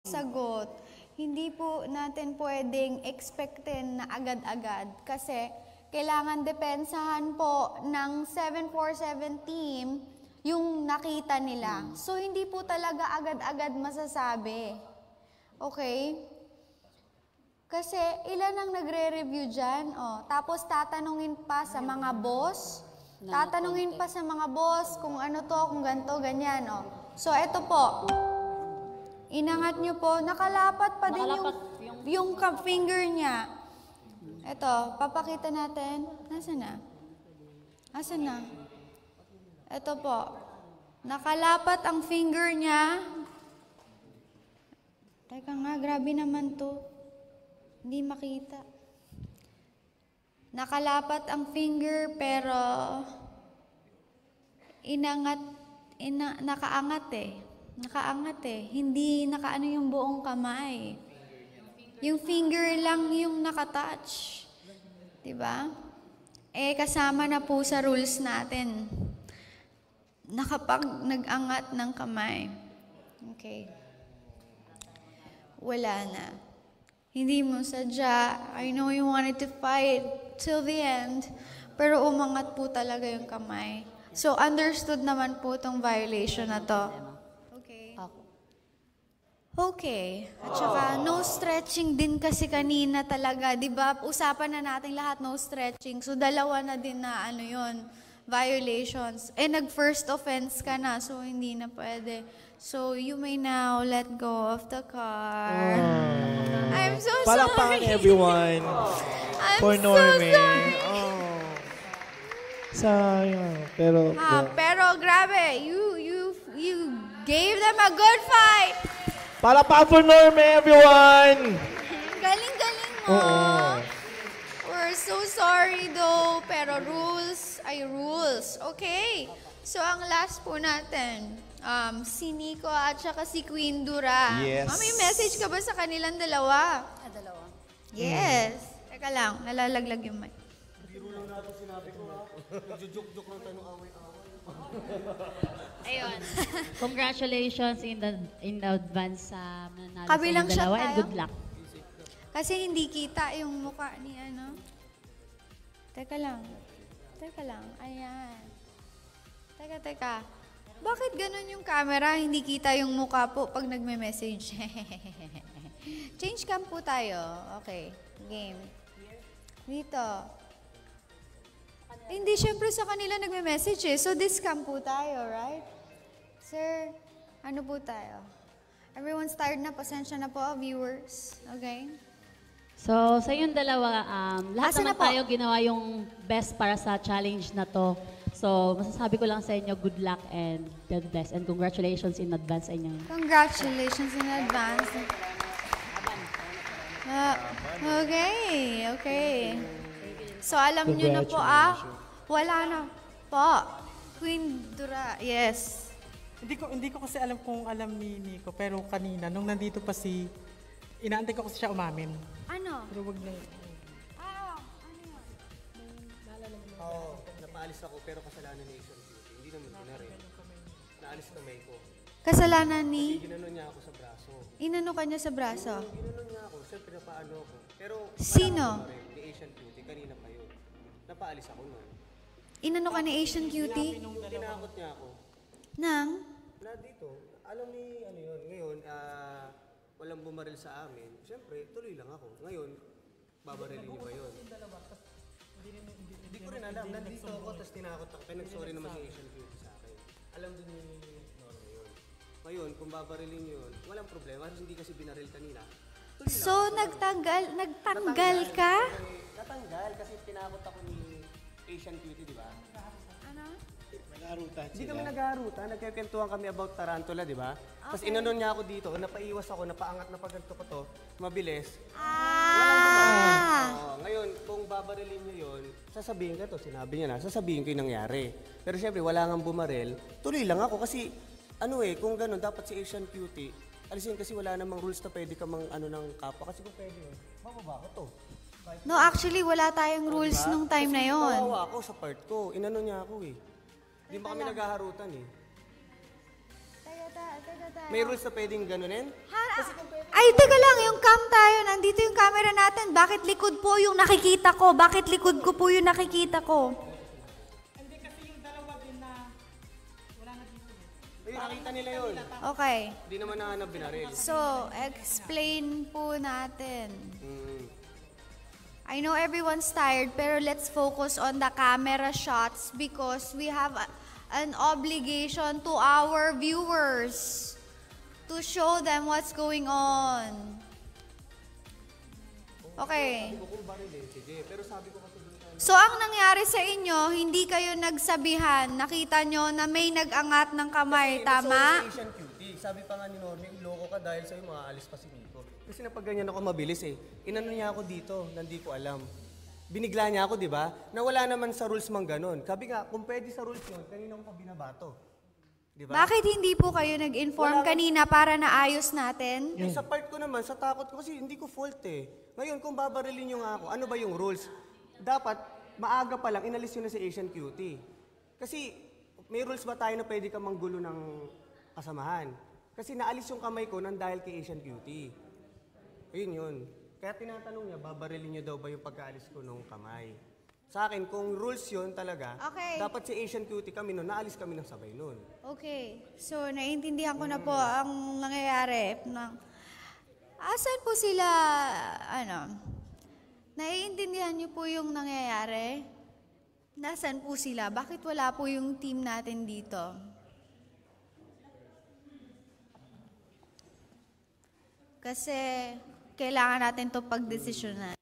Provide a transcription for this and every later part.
Sagot, hindi po natin pwedeng expectin na agad-agad kasi kailangan depensahan po ng 747 team yung nakita nila. So, hindi po talaga agad-agad masasabi. Okay? Kasi ilan ang nagre-review dyan? Oh, tapos tatanungin pa sa mga boss. Tatanungin pa sa mga boss kung ano to, kung ganito, ganyan. Oh. So, eto po. Inangat nyo po. Nakalapat pa din yung finger niya. Eto, papakita natin. Nasaan na? Nasaan na? Eto po. Nakalapat ang finger niya. Teka nga, grabe naman to. Hindi makita. Nakalapat ang finger pero nakaangat eh. Nakaangat eh. Hindi nakaano yung buong kamay. Yung finger lang yung nakatouch. Diba? Eh, kasama na po sa rules natin. Nakapag nag-angat ng kamay. Okay. Wala na. Hindi mo sadya. I know you wanted to fight till the end. Pero umangat po talaga yung kamay. So, understood naman po itong violation na to. Okay. Okay. At saka, no stretching din kasi kanina talaga. Diba? Usapan na natin lahat no stretching. So, dalawa na din na ano yun, violations. Eh, nag-first offense ka na. So, hindi na pwede. So, you may now let go of the car. I'm so sorry. Palakpakan everyone for Normie. Oh. Sayang. Pero, pero grabe, you gave them a good fight. palakpakan for Normie, everyone! Galing-galing mo. We're so sorry though, pero rules ay rules. Okay. So, ang last po natin, si Nico at saka si Queen Dura. Yes. May message ka ba sa kanilang dalawa? Dalawa. Yes. Teka lang, nalalaglag yung mic. Biro lang natin sinabi ko ha. Nagjujuk-juk lang tayo ng away-away. Ayun. Congratulations in the advance sa mananalo Kabilang sa shot dalawa and tayo? good luck. Kasi hindi kita yung mukha ni ano. Teka lang. Teka lang. Ayan. Teka. Bakit ganun yung camera? Hindi kita yung mukha po pag nagme-message. Change cam po tayo. Okay. Game. Dito. Hindi, syempre sa kanila nagme-message eh. So, this cam po tayo, right? Sir, ano po tayo? Everyone's tired na. Pasensya na po, viewers. Okay? So, sa yung dalawa, lahat Asa naman na po? tayo ginawa yung best para sa challenge na to. So, masasabi ko lang sa inyo, good luck and God bless. And congratulations in advance sa inyo. Congratulations in advance. Okay. So, alam nyo na po wala na po. Queen Dura, yes. Hindi ko kasi alam kung alam ni Nico, pero kanina, nung nandito pa inaantay ko kasi siya umamin. Ano? Pero wag na. Oo, napaalis ako pero kasalanan ni Asian Beauty. Hindi naman ko na rin. Naalis kamay ko. Kasalanan Kasi ni? ginanon niya ako sa braso. Inano ka niya sa braso? Ginanon niya ako. Siyempre napaano ako. Pero Sino? malaman ko rin, ni Asian Beauty. Kanina pa yun. Napaalis ako nun. Inano ka ni Asian Cutie? Tinakot niya ako. Nang? Na dito, alam ni ano yun. Ngayon, walang bumaril sa amin. Siyempre, tuloy lang ako. Ngayon, babarilin niyo ba yun? Hindi ko rin alam. Nandito ako, tapos tinakot ako. Kaya nag-sorry naman si Asian Beauty sa akin. Alam din ni Norma yun. Ngayon, kung babarilin yun, walang problema. Kasi hindi kasi binaril kanina. So, nagtanggal ka? Natanggal kasi tinakot ako ni Asian Beauty, di ba? Ano? Nag-arutan Hindi sila. kami nag-aarutan. Nagkikwentuhan kami about tarantula, di ba? Tapos inanon niya ako dito. Napaiwas ako, napaangat na pagganto ko to. Mabilis. Ngayon, kung babarilin niyo yun, sasabihin ka to, sinabi niya na, sasabihin ko yung nangyari. Pero syempre, wala nga bumaril. Tuloy lang ako kasi, kung ganun, dapat si Asian Cutie, alisin kasi wala namang rules na pwede ka mang ng kapwa. Kasi kung pwede yun, bababa ko to. No, actually, wala tayong rules nung time na yon. Kawawa ako sa part ko. Inano niya ako eh. Hindi ba kami naghaharutan eh. teka tayo. May rules na pwedeng ganunin? Ay, teka lang, yung cam tayo, nandito yung camera natin. Bakit likod po yung nakikita ko? Bakit likod ko po yung nakikita ko? Hindi kasi yung dalawa din na wala na dito. Ayun, nakita nila yun. Okay. Hindi naman nahanap binaril. So, explain po natin. Mm. I know everyone's tired, pero let's focus on the camera shots because we have an obligation to our viewers to show them what's going on. Okay. Sige, pero sabi ko kasi So, ang nangyari sa inyo, hindi kayo nagsabihan. Nakita nyo na may nag-angat ng kamay, tama? Asian cutie. Sabi pa nga ni Normie, iloko ka dahil sa'yo maaalis pa si Nico. Kasi napag ganyan ako mabilis eh. Inano niya ako dito, nandi ko alam. Binigla niya ako, di ba? Na wala naman sa rules mang ganun. Sabi nga, kung pwede sa rules yun, kanina ko pa binabato. Di ba? Bakit hindi po kayo nag-inform kanina para naayos natin? Yung sa part ko naman, sa takot ko, kasi hindi ko fault eh. Ngayon, kung babarilin nyo nga ako, ano ba yung rules? Dapat, maaga pa lang, inalis yun na si Asian Cutie. Kasi, may rules ba tayo na pwede ka manggulo ng kasamahan? Kasi naalis yung kamay ko nang dahil kay Asian Cutie. Ayun yun. Kaya tinatanong niya, babarilin niyo daw ba yung pagkaalis ko nung kamay? Sa akin, kung rules yun talaga, Okay. dapat si Asian Cutie kami nun, naalis kami ng sabay nun. Okay. So, naiintindihan ko na po ang nangyayari. Asan po sila, naiintindihan niyo po yung nangyayari? Nasaan po sila? Bakit wala po yung team natin dito? Kasi, kailangan natin to pagdesisyonan.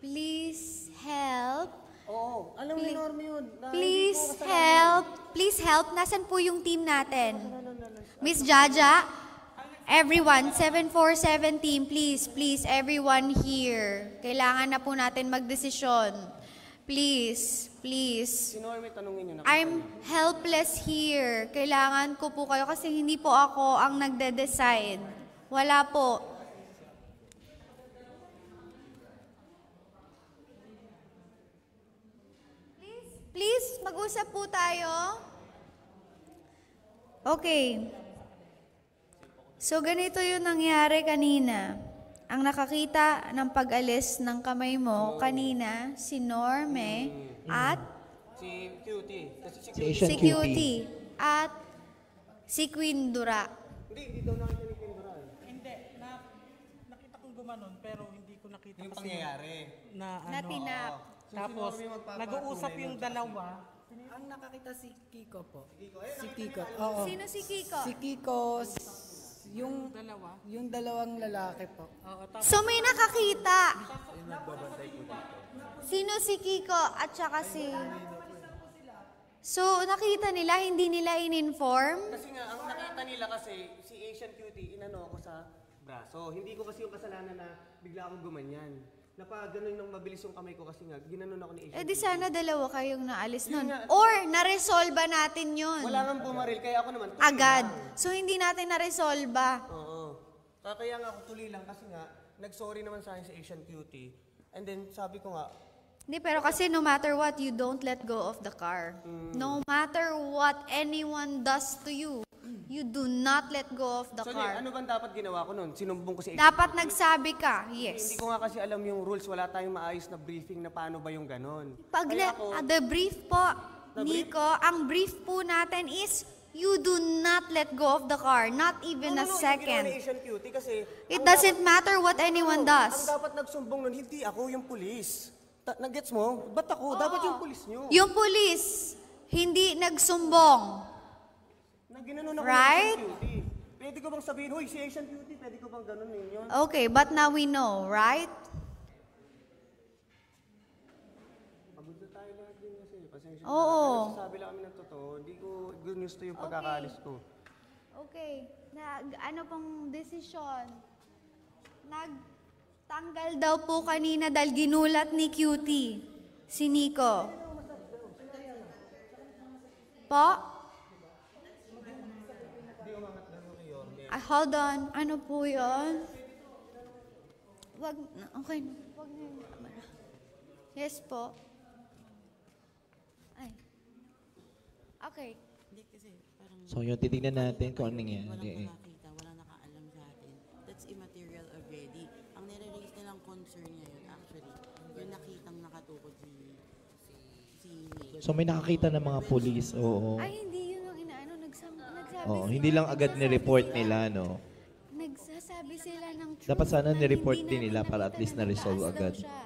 Please help. Oo, alam ni Normie yun. Please help. Nasaan po yung team natin? Miss Jaja, everyone, 747 team, please, everyone here. Kailangan na po natin magdesisyon. Please. Si Normie, tanungin nyo na. I'm helpless here. Kailangan ko po kayo kasi hindi po ako ang nagde-decide. Wala po. Please, mag-usap po tayo. Okay. So, ganito yung nangyari kanina. Ang nakakita ng pag-alis ng kamay mo kanina, si Norme at Si Cutie. Kasi si Si Cutie. Asian si Cutie. Cutie at si Queen Dura. Hindi daw nakita ni Kenduran. Hindi, nakita kong gumanon pero hindi ko nakita Yung kasi pangyayari. na ano. Natinap. Tapos, nag-uusap yung dalawa. Ang nakakita si Kiko po. Si Kiko. Oo. Sino si Kiko? Si Kiko, yung dalawang lalaki po. Oo, tapos So may nakakita. Sino si Kiko at saka si... So nakita nila, hindi nila in-inform? Kasi nga, ang nakita nila kasi, si Asian Cutie, inano ako sa braso. Hindi ko kasi yung kasalanan na bigla akong gumanyan. Napag-ganon nung mabilis yung kamay ko kasi nga, ginanon ako ni Asian Eh di sana dalawa kayong naalis nun. Yun nga. Or naresolba natin yun. Wala nang bumaril, kaya ako naman tuloy Agad. lang. So hindi natin naresolba. Oo. Kaya nga ako tuloy lang kasi nga, nag-sorry naman sa akin si Asian Cutie. And then sabi ko nga, Hindi, pero kasi no matter what, you don't let go of the car. No matter what anyone does to you, you do not let go of the so car. ano bang dapat ginawa ko nun? Sinumbong ko si Asian. Dapat nagsabi ka, Hindi yes. ko nga kasi alam yung rules, wala tayong maayos na briefing na paano ba yung ganon. Pag Kaya ako, the brief po, The brief? Nico, ang brief po natin is, you do not let go of the car, not even a Yung ginawa ni second. Asian Cutie kasi, It ang doesn't matter what anyone Ang does. dapat nagsumbong nun, hindi ako yung pulis. Nag-gets mo? Ba't ako? Dapat yung pulis nyo. Yung pulis, hindi nagsumbong. Naginanon ako Right? ng Asian Cutie. Pwede ko bang sabihin, hoy, si Asian Cutie, pwede ko bang ganun yun? Okay, but now we know, right? Pagod na tayo lahat din kasi. Pasensya na. Oo. Pero sasabi lang kami ng totoo. Hindi ko good news to yung pagkakaalis ko. Okay, ano pong desisyon? Nagtanggal daw po kanina dahil ginulat ni Cutie, si Nico. Po? Hold on, ano po yun? Wag, okay, wag na yung camera. Yes po. Ay. Okay. Hindi kasi parang... So yun, titignan natin kung ano nangyari. Walang nakakita, walang nakaalam sa atin. That's immaterial already. Ang nire-raise nilang concern ngayon actually, yung nakitang nakatukod si May. So may nakakita ng mga pulis, oo. Ay, hindi yun ang inaano. Nagsabi Oo, sila, hindi lang agad nagsasabi ni-report sila- nila, no? Nagsasabi sila ng truth. Dapat sana na ni-report hindi din nila namin para at nakita least na na-resolve nagtaas daw agad. siya.